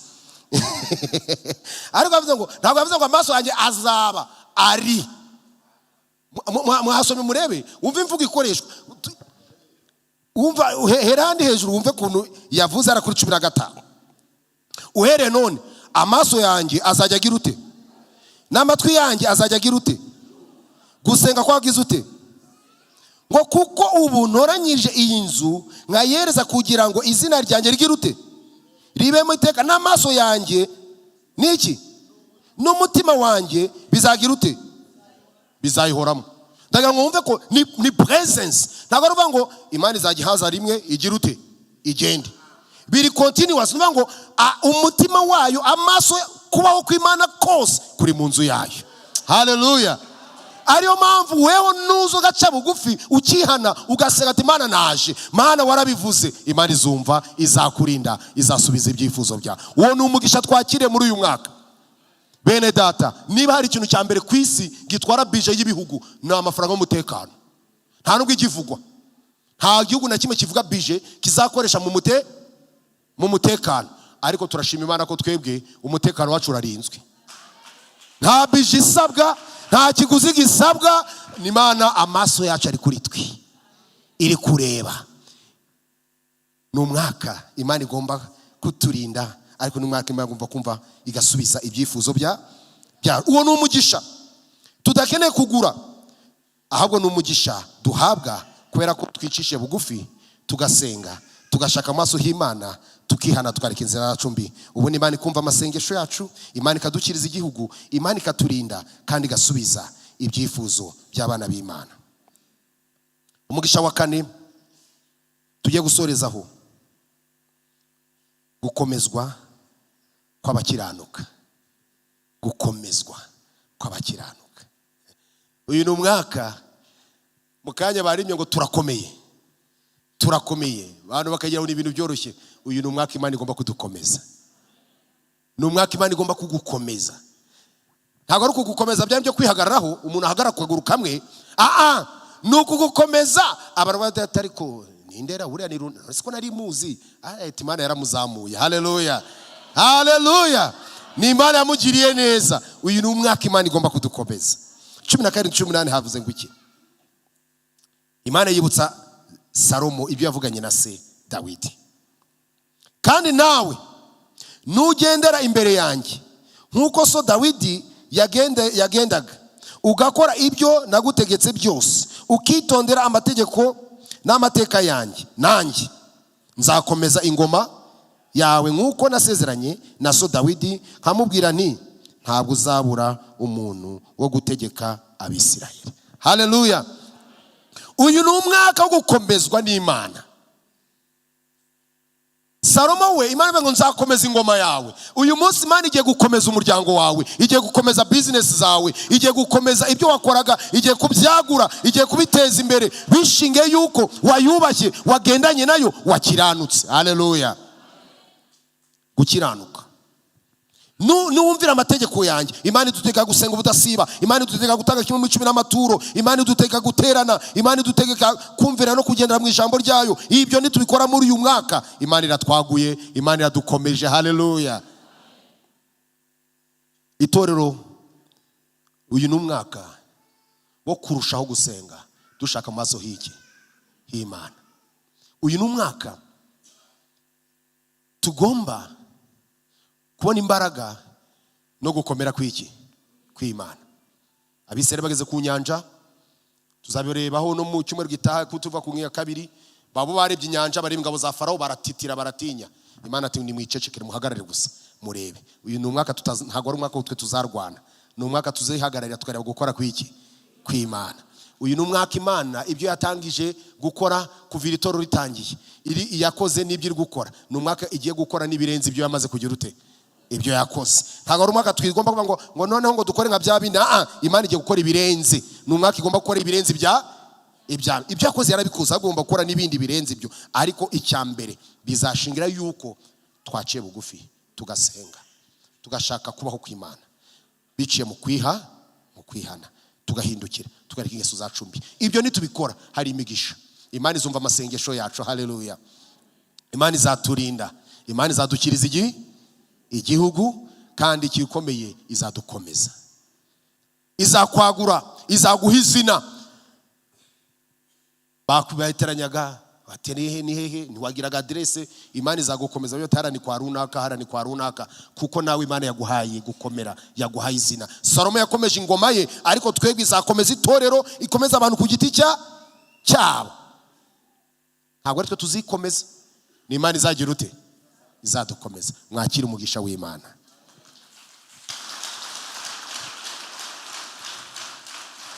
Ariko yavuze ngo ntabwo yavuze ngo amaso yanjye azaba ari. Mwasome murebe wumve imvugo ikoreshwa, wumva herandi hejuru, wumve kuntu yavuze ara kuri 15. Uhere none amaso yanjye azajya agira ute, n'amatwi yanjye azajya agira ute, gusenga kwagize ute, ngo kuko ubu ntoranyije iyi nzu nkayereza kugira ngo izina ryanjye rigire ute, ribemo iteka, n'amaso yanjye niki n'umutima wanjye bizagira ute, bizayihoramo. Ndagira ngo wumve ko ni presence, ntabwo ari ngo Imana izagihaza rimwe igira ute igende, biri continuous. Nuvuga ngo umutima wayo, amaso, kubaho kw'Imana kose kuri mu nzu yayo. Haleluya. Ariyo mpamvu wewe nuzo gaca bugufi ukihana ugasenga ati Mana naje, Mana warabivuze, Imana izumva, izakurinda, izasubiza ibyifuzo byawe. Uwo ni umugisha twakire muri uyu mwaka. Bene data, niba hari ikintu cya mbere ku isi gitwara bije y'ibihugu ni amafaranga y'umutekano. Nta nubwo igivugwa, nta gihugu na kimwe kivuga bije kizakoresha mu mutekano. Ariko turashima Imana ko twebwe umutekano wacu urarinzwe. Nta bije isabwa, nta kiguzi gisabwa. Ni Imana, amaso yacu ari kuri twe, iri kureba. Ni umwaka Imana igomba kuturinda, ariko ni umwaka Imana igomba kumva igasubiza ibyifuzo bya. Uwo ni umugisha tudakeneye kugura, ahubwo ni umugisha duhabwa kubera ko twicishe bugufi, tugasenga, tugashaka amaso y'Imana, tukihana, tukareka inzira yacu mbi. Ubu ni Imana ikumva amasengesho yacu, Imana ikadukiriza igihugu, Imana ikaturinda kandi igasubiza ibyifuzo by'abana b'Imana. Umugisha wa kane tugiye gusorezaho, gukomezwa kw'abakiranuka. Gukomezwa kw'abakiranuka. Uyu ni umwaka mu kanya barimye ngo turakomeye, turakomeye, abantu bakagira ngo ni ibintu byoroshye. Uyu ni umwaka Imana igomba kudukomeza. Ni umwaka Imana igomba kugukomeza. Ntabwo ari kugukomeza bya byo kwihagararaho umuntu ahagarara ku kaguru kamwe. Ni ukugukomeza. Abantu badata ariko nindera buriya ni runaka siko nari muzi. Imana yaramuzamuye. Haleluya, haleluya. Ni Imana yamugiriye neza. Uyu ni umwaka Imana igomba kudukomeza. 17:18 havuze ngo iki? Imana yibutsa Salomo ibyo yavuganye na se Dawidi. Kandi nawe nugendera imbere yanjye nkuko so Dawidi yagendaga, ugakora ibyo nagutegetse byose, ukitondera amategeko n'amateka yanjye, nanjye nzakomeza ingoma yawe nkuko nasezeranye na so Dawidi, nkamubwira nti ntabwo uzabura umuntu wo gutegeka Abisirayeli. Haleluya. Uyu ni umwaka wo gukomezwa n'Imana. Salomo we, Imana ngo nzakomeza ingoma yawe. Uyu munsi Imana igiye gukomeza umuryango wawe, igiye gukomeza business zawe, igiye gukomeza ibyo wakoraga, igiye kubyagura, igiye kubiteza imbere, bishinge yuko wayubashye, wagendanye nayo, wakiranutse. Haleluya. Gukiranuka nuwumvira amategeko yanjye. Imana iduteka gusenga ubudasiba, Imana iduteka gutanga kimwe mu 10 n'amaturo, Imana iduteka guterana, Imana iduteka kumvira no kugendera mu ijambo ryayo. Ibyo nitubikora muri uyu mwaka, Imana iratwaguye, Imana iradukomeje. Haleluya. Itorero, uyu ni umwaka wo kurushaho gusenga dushaka amaso h'Imana. Uyu ni umwaka tugomba kubona imbaraga no gukomera kw'Imana. Abisirayeli bageze ku nyanja, tuzabirebaho no mu cyumweru gitaha kutuva ku ngiya kabiri. Babo barebye inyanja, bareba ingabo za Farawo, baratitira, baratinya. Imana ati nimwicecekere, muhagarare gusa murebe. Uyu ni umwaka ntago ari umwaka utwe tuzarwana, ni umwaka tuzihagararira tukareba gukora kw'Imana. Uyu ni umwaka Imana ibyo yatangije gukora kuvira itorero ritangiye, yakoze n'ibyo iri gukora. Ni umwaka igiye gukora n'ibirenze ibyo yamaze kugira ute ibyo yakoze. Ntago ari umwaka twigomba kuvuga ngo noneho ngo dukore nka bya bindi. Imana igiye gukora ibirenze. Ni umwaka igomba gukora ibirenze ibyo yakoze, yarabikoze, agomba gukora n'ibindi birenze ibyo. Ariko icyambere bizashingira yuko twaciye bugufi, tugasenga, tugashaka kubaho kw'Imana biciye mu kwihana, tugahindukira, tugareka ingeso zacu mbi. Ibyo nitubikora hari imigisha. Imana izumva amasengesho yacu. Haleluya. Imana izaturinda, Imana izadukiriza igihugu, kandi ikikomeye izadukomeza, izakwagura, izaguha izina. Bakubateranyaga batereye ni hehe, ntiwagiraga adresse. Imana izagukomeza byo tarani kwa runaka, kuko nawe Imana yaguhaye gukomera, yaguhaye izina. Salomo yakomeje ingoma ye, ariko twebwe izakomeza itorero, ikomeza abantu ku giti cyabo. Ntabwo ari twe tuzikomeza, ni Imana izagira ute, izadukomeza. Mwakira umugisha w'Imana.